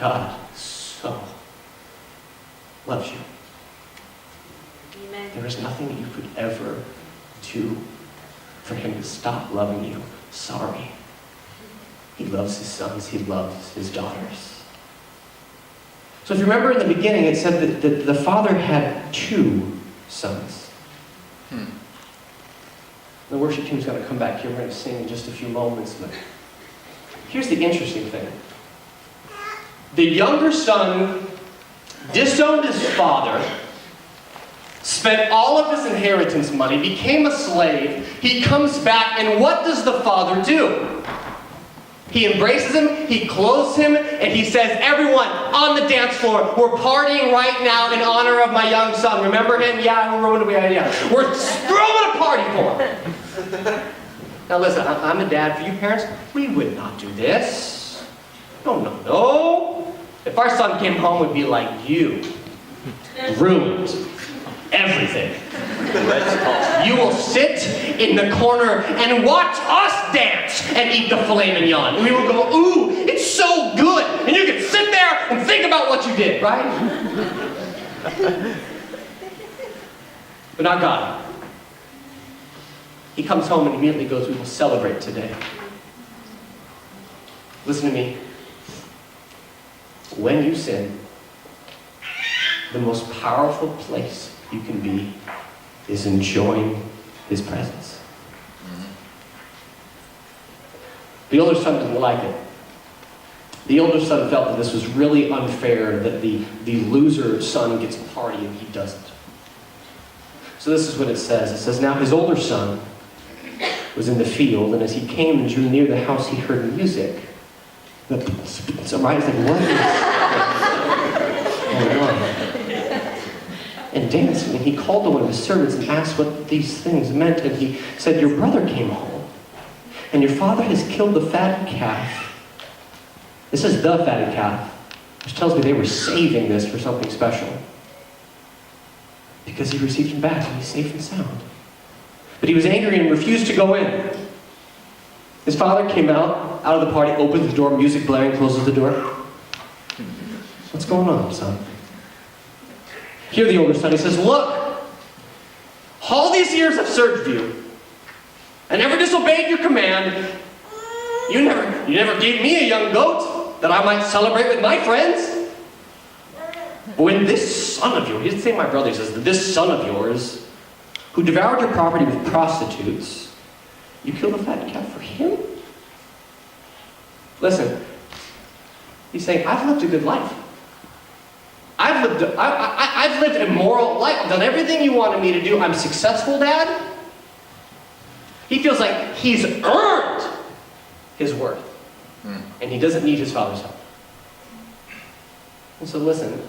God so loves you. Amen. There is nothing that you could ever do for him to stop loving you. Sorry. He loves his sons. He loves his daughters. So if you remember in the beginning, it said that the father had 2 sons. The worship team's going to come back here. We're going to sing in just a few moments. But here's the interesting thing. The younger son disowned his father, spent all of his inheritance money, became a slave. He comes back, and what does the father do? He embraces him, he clothes him, and he says, everyone on the dance floor, we're partying right now in honor of my young son. Remember him? Yeah, we're throwing a party for him. Now listen, I'm a dad. For you parents, we would not do this. No. If our son came home, we'd be like, you ruined everything. You will sit in the corner and watch us dance and eat the filet mignon. And we will go, ooh, it's so good. And you can sit there and think about what you did, right? But not God. He comes home and immediately goes, we will celebrate today. Listen to me. When you sin, the most powerful place you can be is enjoying his presence. The older son didn't like it. The older son felt that this was really unfair, that the loser son gets a party and he doesn't. So this is what it says. It says, now his older son was in the field, and as he came and drew near the house, he heard music. So Ryan's like, what is going on? And dancing, and he called to one of his servants and asked what these things meant, and he said, your brother came home, and your father has killed the fatted calf. This is the fatted calf, which tells me they were saving this for something special. Because he received him back, and he's safe and sound. But he was angry and refused to go in. His father came out of the party, opens the door, music blaring, closes the door. What's going on, son? Here the older son, he says, look, all these years I've served you. I never disobeyed your command. You never gave me a young goat that I might celebrate with my friends. But when this son of yours, he doesn't say my brother, he says, this son of yours, who devoured your property with prostitutes, you killed a fat calf for him? Listen, he's saying, I've lived a good life. I've lived a moral life. I've done everything you wanted me to do. I'm successful, Dad. He feels like he's earned his worth. And he doesn't need his father's help. And so listen,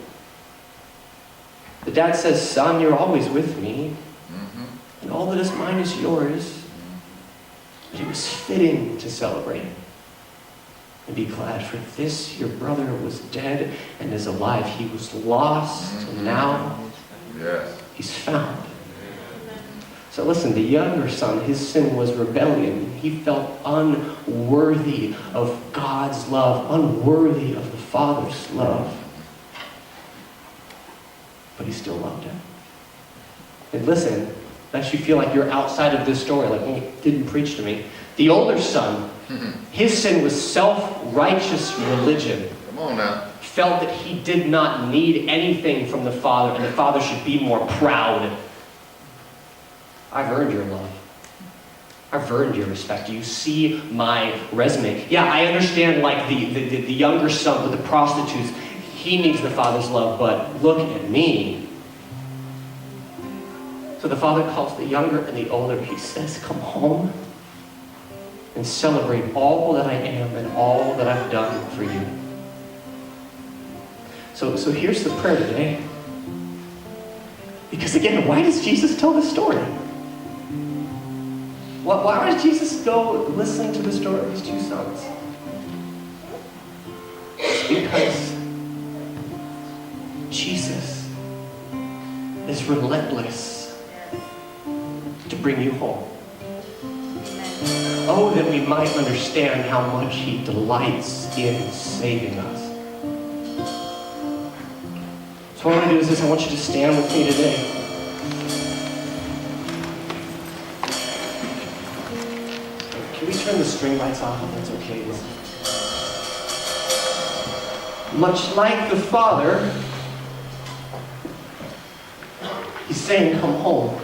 the dad says, son, you're always with me. And all that is mine is yours. But it was fitting to celebrate and be glad, for this your brother was dead and is alive. He was lost, and now he's found. So listen, the younger son, his sin was rebellion. He felt unworthy of God's love, unworthy of the Father's love. But he still loved him. And listen, lest you feel like you're outside of this story, like, well, it didn't preach to me. The older son, his sin was self-righteous religion. Come on now. Felt that he did not need anything from the Father, and the Father should be more proud. I've earned your love. I've earned your respect. You see my resume. Yeah, I understand, like the younger son with the prostitutes, he needs the Father's love, but look at me. So the Father calls the younger and the older. He says, come home and celebrate all that I am and all that I've done for you. So here's the prayer today. Because again, why does Jesus tell this story? Why does Jesus go listen to the story of his two sons? It's because Jesus is relentless to bring you home. Oh, that we might understand how much he delights in saving us. So what I want to do is this. I want you to stand with me today. Can we turn the string lights off if that's okay? Much like the Father, He's saying, come home.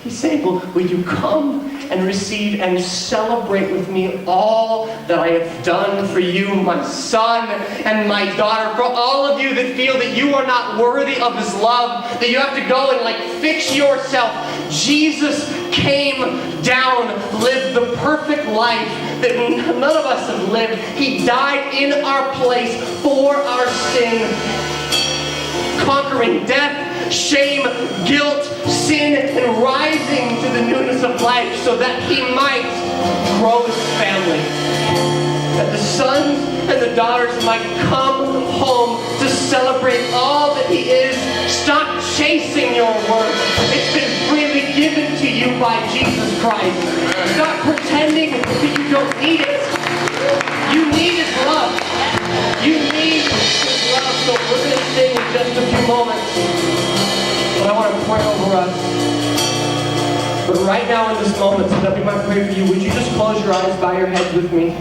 He's saying, will you come and receive and celebrate with me all that I have done for you, my son and my daughter, for all of you that feel that you are not worthy of His love, that you have to go and fix yourself. Jesus came down, lived the perfect life that none of us have lived. He died in our place for our sin, conquering death, shame, guilt, sin, and rising to the newness of life so that He might grow His family. That the sons and the daughters might come home to celebrate all that He is. Stop chasing your worth. It's been freely given to you by Jesus Christ. Stop pretending that you don't need it. You need His love. You need His love. So we're going to sing in just a few moments. But I want to pray over us. But right now in this moment, so that we might pray for you, would you just close your eyes, bow your heads with me?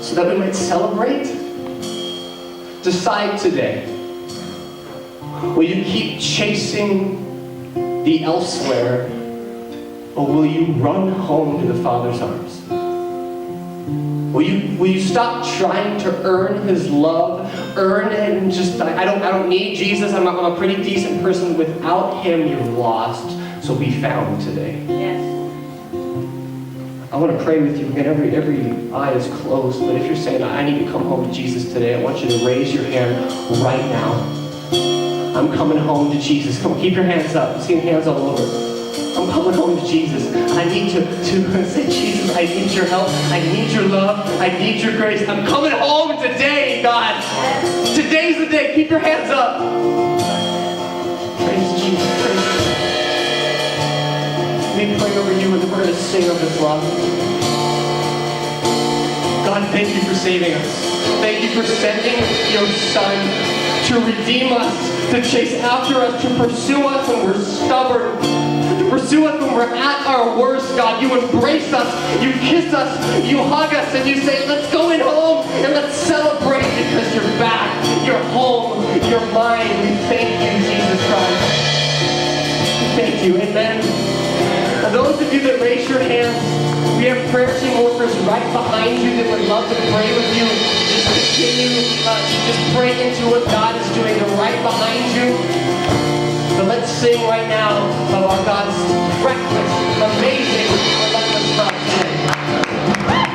So that we might celebrate. Decide today. Will you keep chasing the elsewhere, or will you run home to the Father's arms? Will you stop trying to earn His love? Earn it and just, I don't need Jesus. I'm a pretty decent person. Without Him, you're lost. So be found today. Yes. I want to pray with you. Again, every eye is closed. But if you're saying, I need to come home to Jesus today, I want you to raise your hand right now. I'm coming home to Jesus. Come on, keep your hands up. I'm seeing hands all over. I'm coming home to Jesus. I need to say, Jesus, I need your help. I need your love. I need your grace. I'm coming home today, God. Today's the day. Keep your hands up. Praise Jesus. Praise Jesus. Let me pray over you, and then we're going to sing of His love. God, thank you for saving us. Thank you for sending your Son to redeem us, to chase after us, to pursue us when we're stubborn. Pursue us when we're at our worst, God. You embrace us, you kiss us, you hug us, and you say, let's go in home and let's celebrate because you're back, you're home, you're mine. We thank you, Jesus Christ. Thank you, amen. And those of you that raise your hands, we have prayer team workers right behind you that would love to pray with you. Just continue to just pray into what God is doing. They're right behind you. So let's sing right now of our God's reckless, amazing, relentless love today. Yeah.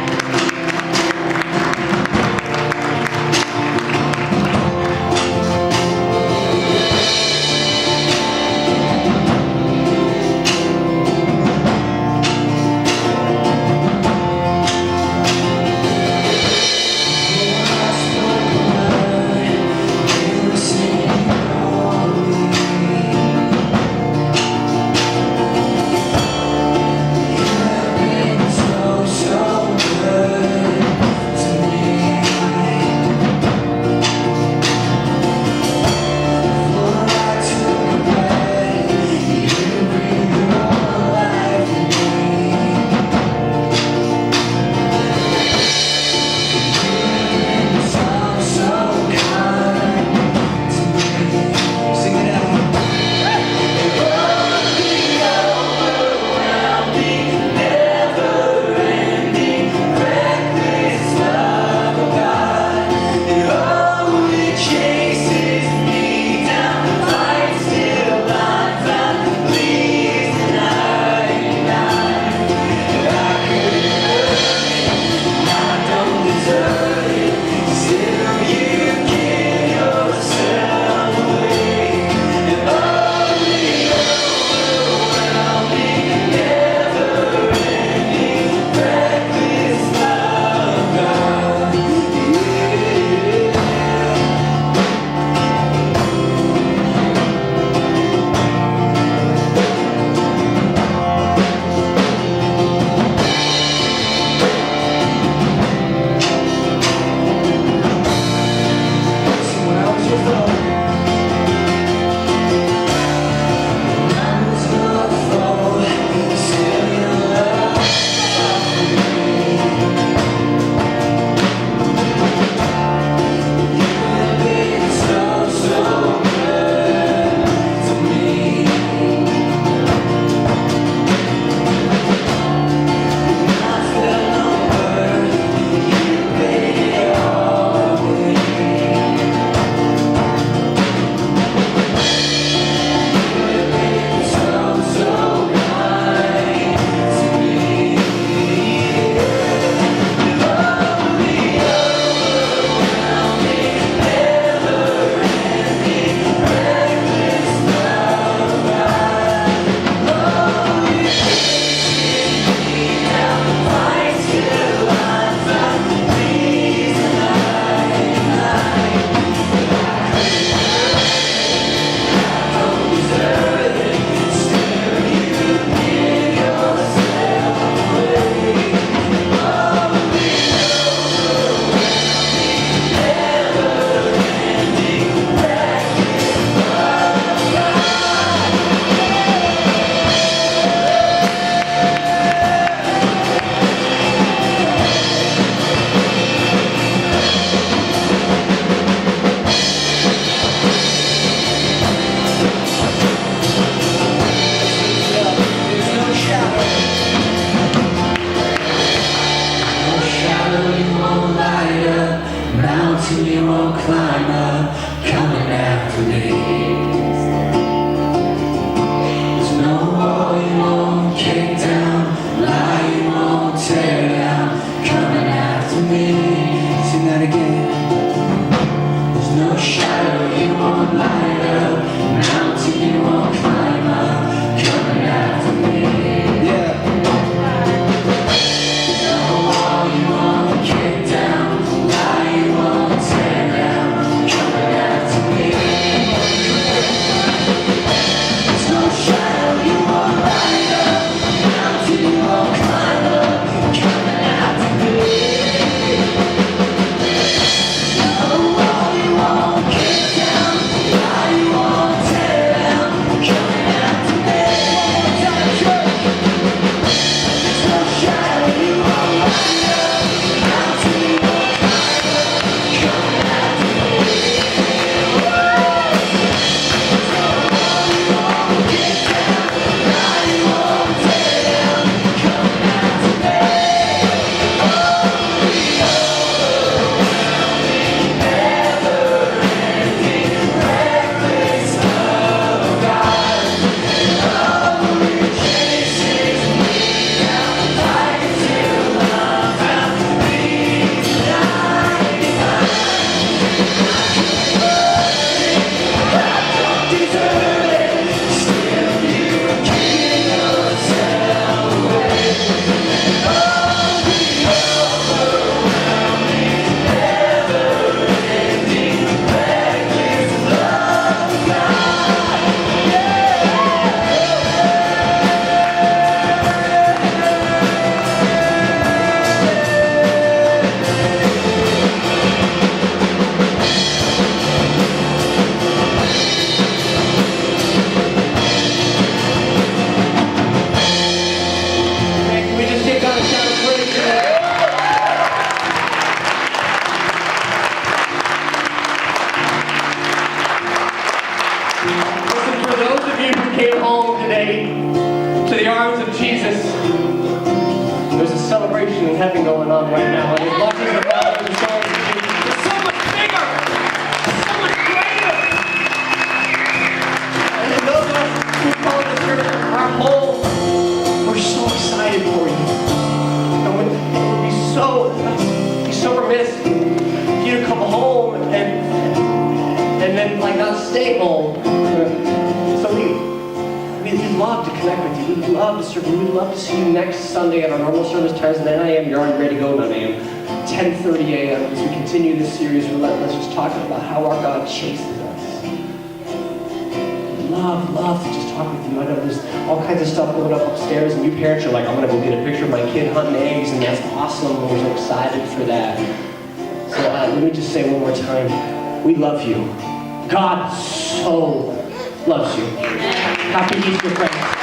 celebration in heaven going on right now. And as much as the Father is going to do, it's so much bigger, so much greater. And in those of us who call this church our home, we're so excited for you. And it would be so remiss for you to come home and then like not stay home. So we'd love to connect with you. We'd love to serve you. We'd love to see you next Sunday at our normal service times, 9 a.m. You're already ready to go 9 a.m. 10:30 a.m. as we continue this series, Relentless, just talking about how our God chases us. We'd love to just talk with you. I know there's all kinds of stuff going up upstairs, and you parents are like, I'm going to go get a picture of my kid hunting eggs, and that's awesome, and we're so excited for that. So let me just say one more time, we love you. God so loves you. Happy Easter, friends.